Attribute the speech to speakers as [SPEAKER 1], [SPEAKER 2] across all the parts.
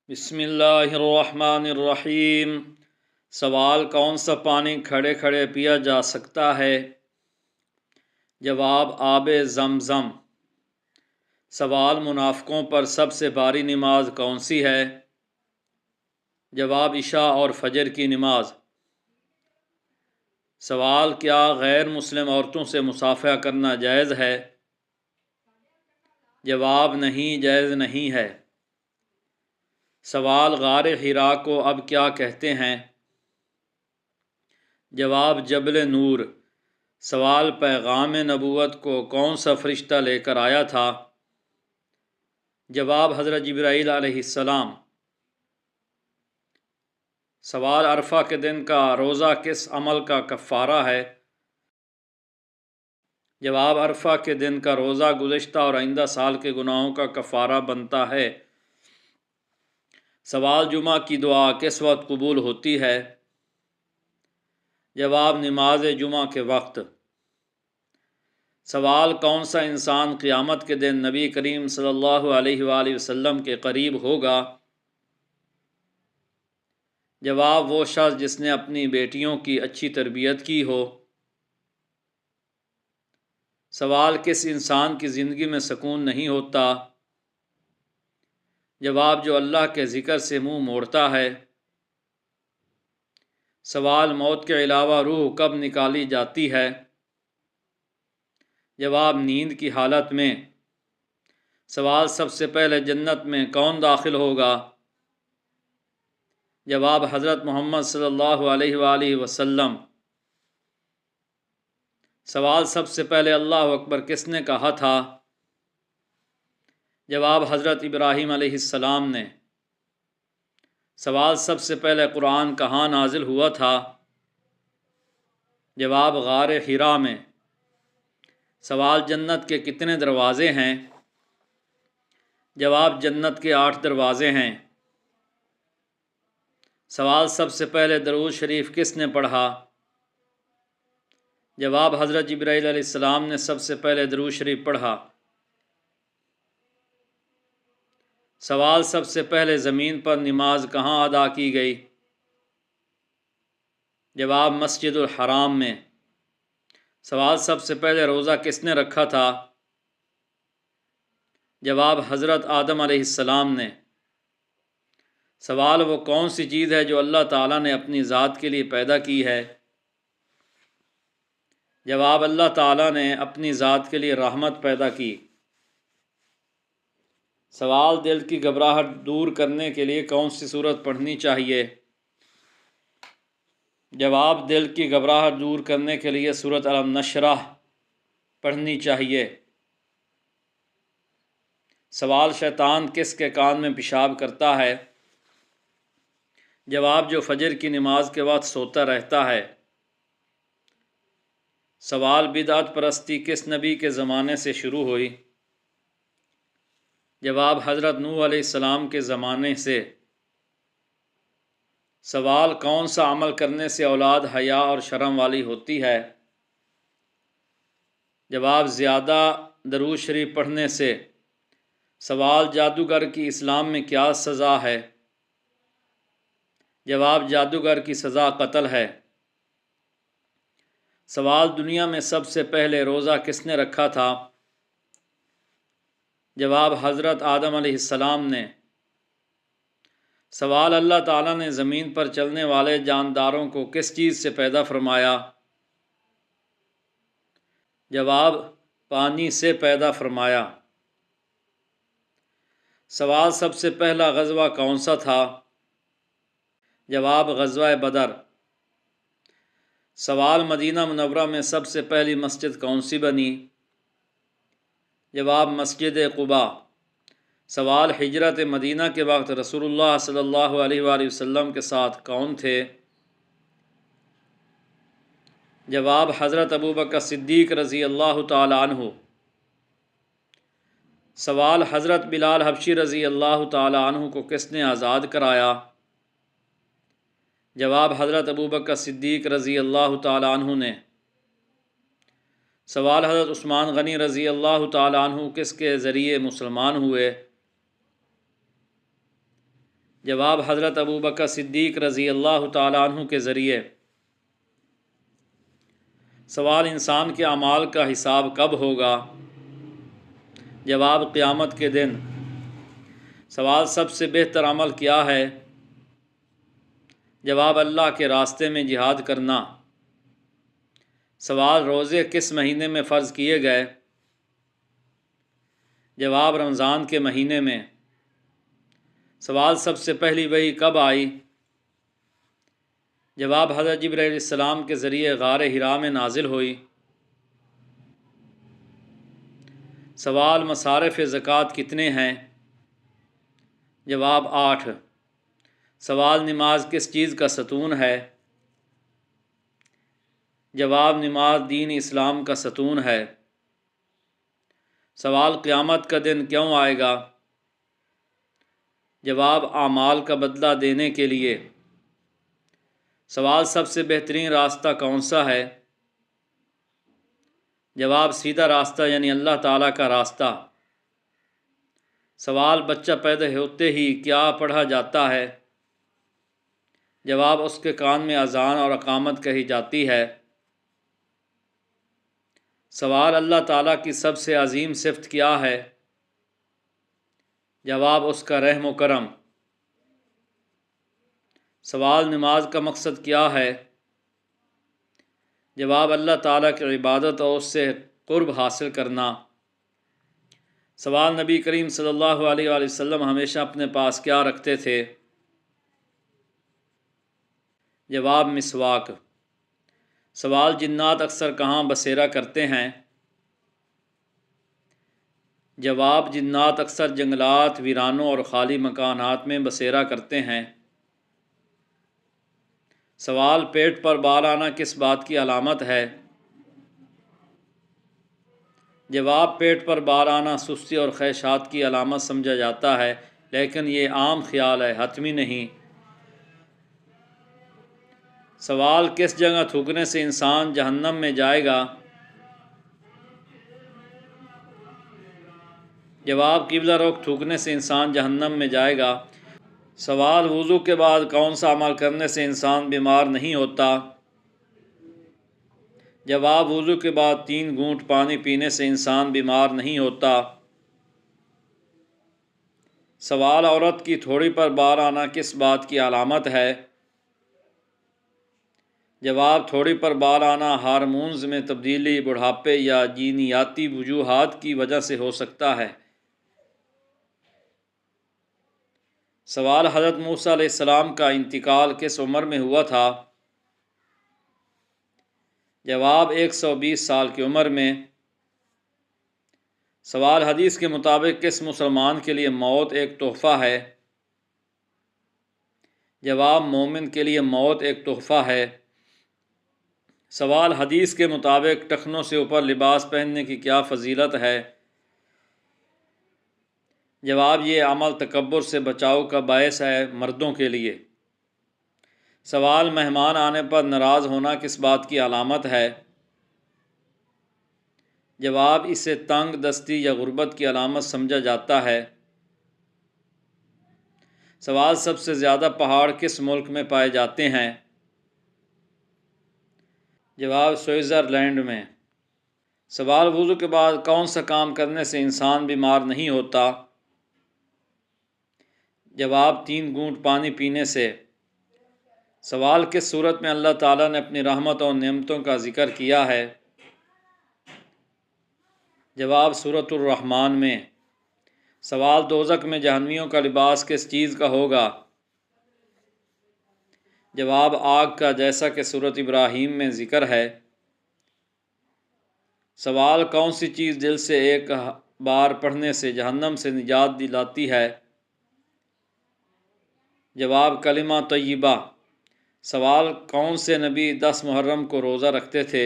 [SPEAKER 1] بسم اللہ الرحمن الرحیم۔ سوال: کون سا پانی کھڑے کھڑے پیا جا سکتا ہے؟ جواب: آب زمزم۔ سوال: منافقوں پر سب سے بھاری نماز کون سی ہے؟ جواب: عشاء اور فجر کی نماز۔ سوال: کیا غیر مسلم عورتوں سے مصافحہ کرنا جائز ہے؟ جواب: نہیں، جائز نہیں ہے۔ سوال: غار حرا کو اب کیا کہتے ہیں؟ جواب: جبل نور۔ سوال: پیغام نبوت کو کون سا فرشتہ لے کر آیا تھا؟ جواب: حضرت جبرائیل علیہ السلام۔ سوال: عرفہ کے دن کا روزہ کس عمل کا کفارہ ہے؟ جواب: عرفہ کے دن کا روزہ گزشتہ اور آئندہ سال کے گناہوں کا کفارہ بنتا ہے۔ سوال: جمعہ کی دعا کس وقت قبول ہوتی ہے؟ جواب: نماز جمعہ کے وقت۔ سوال: کون سا انسان قیامت کے دن نبی کریم صلی اللہ علیہ وآلہ وسلم کے قریب ہوگا؟ جواب: وہ شخص جس نے اپنی بیٹیوں کی اچھی تربیت کی ہو۔ سوال: کس انسان کی زندگی میں سکون نہیں ہوتا؟ جواب: جو اللہ کے ذکر سے منہ موڑتا ہے۔ سوال: موت کے علاوہ روح کب نکالی جاتی ہے؟ جواب: نیند کی حالت میں۔ سوال: سب سے پہلے جنت میں کون داخل ہوگا؟ جواب: حضرت محمد صلی اللہ علیہ وآلہ وسلم۔ سوال: سب سے پہلے اللہ اکبر کس نے کہا تھا؟ جواب: حضرت ابراہیم علیہ السلام نے۔ سوال: سب سے پہلے قرآن کہاں نازل ہوا تھا؟ جواب: غار حرا میں۔ سوال: جنت کے کتنے دروازے ہیں؟ جواب: جنت کے 8 دروازے ہیں۔ سوال: سب سے پہلے درود شریف کس نے پڑھا؟ جواب: حضرت جبرائیل علیہ السلام نے سب سے پہلے درود شریف پڑھا۔ سوال: سب سے پہلے زمین پر نماز کہاں ادا کی گئی؟ جواب: مسجد الحرام میں۔ سوال: سب سے پہلے روزہ کس نے رکھا تھا؟ جواب: حضرت آدم علیہ السلام نے۔ سوال: وہ کون سی چیز ہے جو اللہ تعالیٰ نے اپنی ذات کے لیے پیدا کی ہے؟ جواب: اللہ تعالیٰ نے اپنی ذات کے لیے رحمت پیدا کی۔ سوال: دل کی گھبراہٹ دور کرنے کے لیے کون سی سورت پڑھنی چاہیے؟ جواب: دل کی گھبراہٹ دور کرنے کے لیے سورۃ الم نشرح پڑھنی چاہیے۔ سوال: شیطان کس کے کان میں پیشاب کرتا ہے؟ جواب: جو فجر کی نماز کے وقت سوتا رہتا ہے۔ سوال: بدعت پرستی کس نبی کے زمانے سے شروع ہوئی؟ جواب: حضرت نوح علیہ السلام کے زمانے سے۔ سوال: کون سا عمل کرنے سے اولاد حیا اور شرم والی ہوتی ہے؟ جواب: زیادہ درود شریف پڑھنے سے۔ سوال: جادوگر کی اسلام میں کیا سزا ہے؟ جواب: جادوگر کی سزا قتل ہے۔ سوال: دنیا میں سب سے پہلے روزہ کس نے رکھا تھا؟ جواب: حضرت آدم علیہ السلام نے۔ سوال: اللہ تعالیٰ نے زمین پر چلنے والے جانداروں کو کس چیز سے پیدا فرمایا؟ جواب: پانی سے پیدا فرمایا۔ سوال: سب سے پہلا غزوہ کون سا تھا؟ جواب: غزوہ بدر۔ سوال: مدینہ منورہ میں سب سے پہلی مسجد کون سی بنی؟ جواب: مسجد قباء۔ سوال: ہجرت مدینہ کے وقت رسول اللہ صلی اللہ علیہ وآلہ وسلم کے ساتھ کون تھے؟ جواب: حضرت ابوبکر صدیق رضی اللہ تعالی عنہ۔ سوال: حضرت بلال حبشی رضی اللہ تعالی عنہ کو کس نے آزاد کرایا؟ جواب: حضرت ابوبکر صدیق رضی اللہ تعالی عنہ نے۔ سوال: حضرت عثمان غنی رضی اللہ تعالی عنہ کس کے ذریعے مسلمان ہوئے؟ جواب حضرت ابوبکر صدیق رضی اللہ تعالیٰ عنہ کے ذریعے۔ سوال انسان کے اعمال کا حساب کب ہوگا؟ جواب قیامت کے دن۔ سوال سب سے بہتر عمل کیا ہے؟ جواب اللہ کے راستے میں جہاد کرنا۔ سوال روزے کس مہینے میں فرض کیے گئے؟ جواب رمضان کے مہینے میں۔ سوال سب سے پہلی وحی کب آئی؟ جواب حضرت جبرائیل علیہ السلام کے ذریعے غار حرا میں نازل ہوئی۔ سوال مصارف زکوٰۃ کتنے ہیں؟ جواب 8۔ سوال نماز کس چیز کا ستون ہے؟ جواب نماز دین اسلام کا ستون ہے۔ سوال قیامت کا دن کیوں آئے گا؟ جواب اعمال کا بدلہ دینے کے لیے۔ سوال سب سے بہترین راستہ کون سا ہے؟ جواب سیدھا راستہ یعنی اللہ تعالیٰ کا راستہ۔ سوال بچہ پیدا ہوتے ہی کیا پڑھا جاتا ہے؟ جواب اس کے کان میں اذان اور اقامت کہی جاتی ہے۔ سوال اللہ تعالیٰ کی سب سے عظیم صفت کیا ہے؟ جواب اس کا رحم و کرم۔ سوال نماز کا مقصد کیا ہے؟ جواب اللہ تعالیٰ کی عبادت اور اس سے قرب حاصل کرنا۔ سوال نبی کریم صلی اللہ علیہ وآلہ وسلم ہمیشہ اپنے پاس کیا رکھتے تھے؟ جواب مسواک۔ سوال جنات اکثر کہاں بسیرا کرتے ہیں؟ جواب جنات اکثر جنگلات، ویرانوں اور خالی مکانات میں بسیرا کرتے ہیں۔ سوال پیٹ پر بال آنا کس بات کی علامت ہے؟ جواب پیٹ پر بال آنا سستی اور خیشات کی علامت سمجھا جاتا ہے، لیکن یہ عام خیال ہے، حتمی نہیں۔ سوال کس جگہ تھوکنے سے انسان جہنم میں جائے گا؟ جواب قبلہ رخ تھوکنے سے انسان جہنم میں جائے گا۔ سوال وضو کے بعد کون سا عمل کرنے سے انسان بیمار نہیں ہوتا؟ جواب وضو کے بعد 3 گھونٹ پانی پینے سے انسان بیمار نہیں ہوتا۔ سوال عورت کی تھوڑی پر بال آنا کس بات کی علامت ہے؟ جواب تھوڑی پر بال آنا ہارمونز میں تبدیلی، بڑھاپے یا جینیاتی وجوہات کی وجہ سے ہو سکتا ہے۔ سوال حضرت موسیٰ علیہ السلام کا انتقال کس عمر میں ہوا تھا؟ جواب 120 سال کی عمر میں۔ سوال حدیث کے مطابق کس مسلمان کے لیے موت ایک تحفہ ہے؟ جواب مومن کے لیے موت ایک تحفہ ہے۔ سوال حدیث کے مطابق ٹخنوں سے اوپر لباس پہننے کی کیا فضیلت ہے؟ جواب یہ عمل تکبر سے بچاؤ کا باعث ہے، مردوں کے لیے۔ سوال مہمان آنے پر ناراض ہونا کس بات کی علامت ہے؟ جواب اسے تنگ دستی یا غربت کی علامت سمجھا جاتا ہے۔ سوال سب سے زیادہ پہاڑ کس ملک میں پائے جاتے ہیں؟ جواب سوئٹزرلینڈ میں۔ سوال وضو کے بعد کون سا کام کرنے سے انسان بیمار نہیں ہوتا؟ جواب 3 گھونٹ پانی پینے سے۔ سوال کس صورت میں اللہ تعالیٰ نے اپنی رحمت اور نعمتوں کا ذکر کیا ہے؟ جواب سورۃ الرحمن میں۔ سوال دوزخ میں جہنمیوں کا لباس کس چیز کا ہوگا؟ جواب آگ کا، جیسا کہ سورۃ ابراہیم میں ذکر ہے۔ سوال کون سی چیز دل سے ایک بار پڑھنے سے جہنم سے نجات دلاتی ہے؟ جواب کلمہ طیبہ۔ سوال کون سے نبی 10 محرم کو روزہ رکھتے تھے؟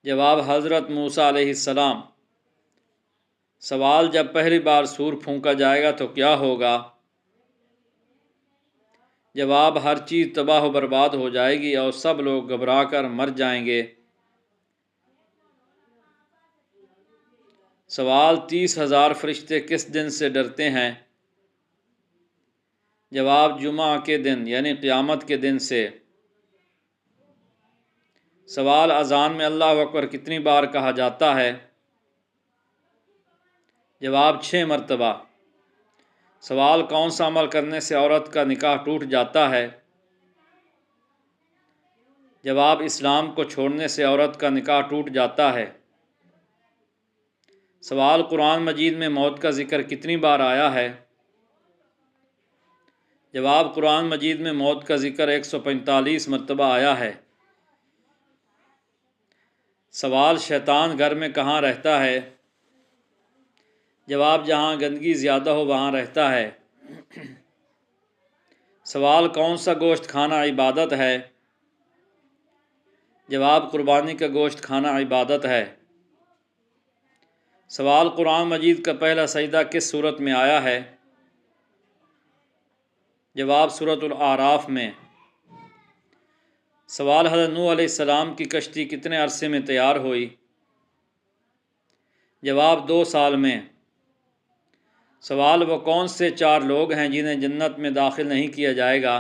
[SPEAKER 1] جواب حضرت موسیٰ علیہ السلام۔ سوال جب پہلی بار سور پھونکا جائے گا تو کیا ہوگا؟ جواب ہر چیز تباہ و برباد ہو جائے گی اور سب لوگ گھبرا کر مر جائیں گے۔ سوال 30,000 فرشتے کس دن سے ڈرتے ہیں؟ جواب جمعہ کے دن یعنی قیامت کے دن سے۔ سوال اذان میں اللہ اکبر کتنی بار کہا جاتا ہے؟ جواب 6 مرتبہ۔ سوال کون سا عمل کرنے سے عورت کا نکاح ٹوٹ جاتا ہے؟ جواب اسلام کو چھوڑنے سے عورت کا نکاح ٹوٹ جاتا ہے۔ سوال قرآن مجید میں موت کا ذکر کتنی بار آیا ہے؟ جواب قرآن مجید میں موت کا ذکر 145 مرتبہ آیا ہے۔ سوال شیطان گھر میں کہاں رہتا ہے؟ جواب جہاں گندگی زیادہ ہو وہاں رہتا ہے۔ سوال کون سا گوشت کھانا عبادت ہے؟ جواب قربانی کا گوشت کھانا عبادت ہے۔ سوال قرآن مجید کا پہلا سجدہ کس سورت میں آیا ہے؟ جواب سورۃ الاعراف میں۔ سوال حضرت نوح علیہ السلام کی کشتی کتنے عرصے میں تیار ہوئی؟ جواب 2 سال میں۔ سوال وہ کون سے 4 لوگ ہیں جنہیں جنت میں داخل نہیں کیا جائے گا؟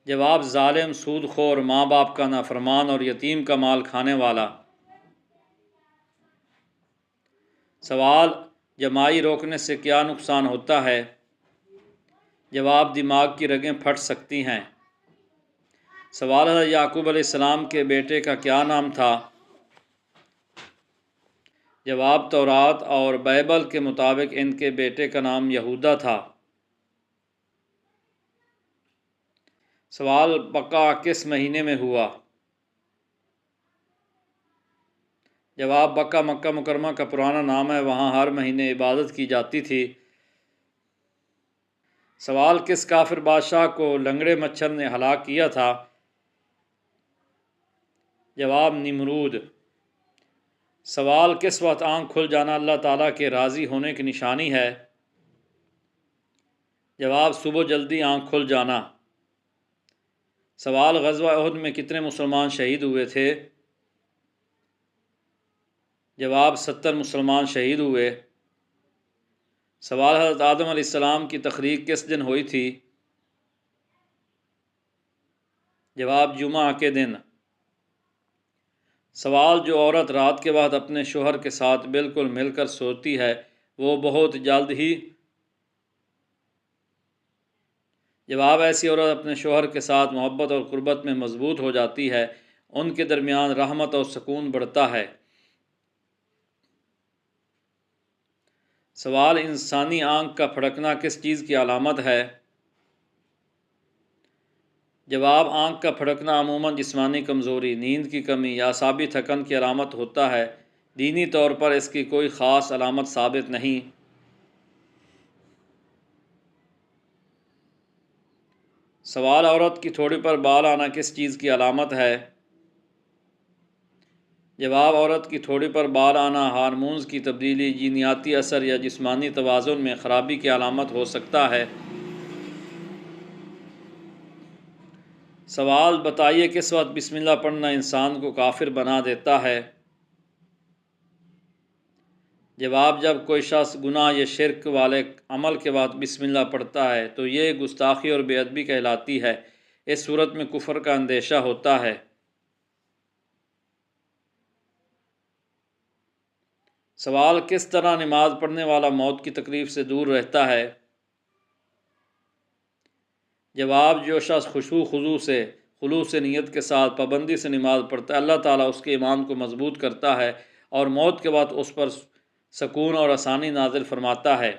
[SPEAKER 1] جواب ظالم، سود خور، ماں باپ کا نافرمان اور یتیم کا مال کھانے والا۔ سوال جمائی روکنے سے کیا نقصان ہوتا ہے؟ جواب دماغ کی رگیں پھٹ سکتی ہیں۔ سوال حضرت یعقوب علیہ السلام کے بیٹے کا کیا نام تھا؟ جواب تورات اور بائبل کے مطابق ان کے بیٹے کا نام یہودا تھا۔ سوال بقا کس مہینے میں ہوا؟ جواب بقا مکہ مکرمہ کا پرانا نام ہے، وہاں ہر مہینے عبادت کی جاتی تھی۔ سوال کس کافر بادشاہ کو لنگڑے مچھر نے ہلاک کیا تھا؟ جواب نمرود۔ سوال کس وقت آنکھ کھل جانا اللہ تعالیٰ کے راضی ہونے کی نشانی ہے؟ جواب صبح جلدی آنکھ کھل جانا۔ سوال غزوہ احد میں کتنے مسلمان شہید ہوئے تھے؟ جواب 70 مسلمان شہید ہوئے۔ سوال حضرت آدم علیہ السلام کی تخلیق کس دن ہوئی تھی؟ جواب جمعہ کے دن۔ سوال جو عورت رات کے وقت اپنے شوہر کے ساتھ بالکل مل کر سوتی ہے وہ بہت جلد ہی؟ جواب ایسی عورت اپنے شوہر کے ساتھ محبت اور قربت میں مضبوط ہو جاتی ہے، ان کے درمیان رحمت اور سکون بڑھتا ہے۔ سوال انسانی آنکھ کا پھڑکنا کس چیز کی علامت ہے؟ جواب آنکھ کا پھڑکنا عموماً جسمانی کمزوری، نیند کی کمی یا اعصابی تھکن کی علامت ہوتا ہے۔ دینی طور پر اس کی کوئی خاص علامت ثابت نہیں۔ سوال عورت کی تھوڑی پر بال آنا کس چیز کی علامت ہے؟ جواب عورت کی تھوڑی پر بال آنا ہارمونز کی تبدیلی، جینیاتی اثر یا جسمانی توازن میں خرابی کی علامت ہو سکتا ہے۔ سوال بتائیے کس وقت بسم اللہ پڑھنا انسان کو کافر بنا دیتا ہے؟ جواب جب کوئی شخص گناہ یا شرک والے عمل کے بعد بسم اللہ پڑھتا ہے تو یہ گستاخی اور بے ادبی کہلاتی ہے، اس صورت میں کفر کا اندیشہ ہوتا ہے۔ سوال کس طرح نماز پڑھنے والا موت کی تکلیف سے دور رہتا ہے؟ جواب جو شخص خضوع سے خلوص نیت کے ساتھ پابندی سے نماز پڑھتا ہے اللہ تعالیٰ اس کے ایمان کو مضبوط کرتا ہے اور موت کے بعد اس پر سکون اور آسانی نازل فرماتا ہے۔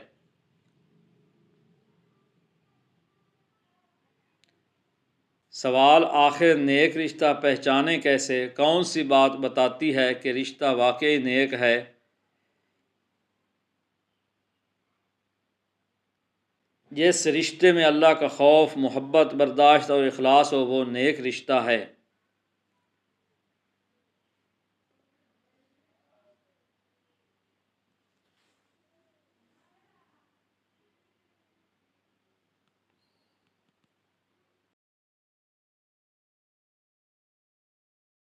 [SPEAKER 1] سوال آخر نیک رشتہ پہچانے کیسے؟ کون سی بات بتاتی ہے کہ رشتہ واقعی نیک ہے؟ جس رشتے میں اللہ کا خوف، محبت، برداشت اور اخلاص ہو وہ نیک رشتہ ہے۔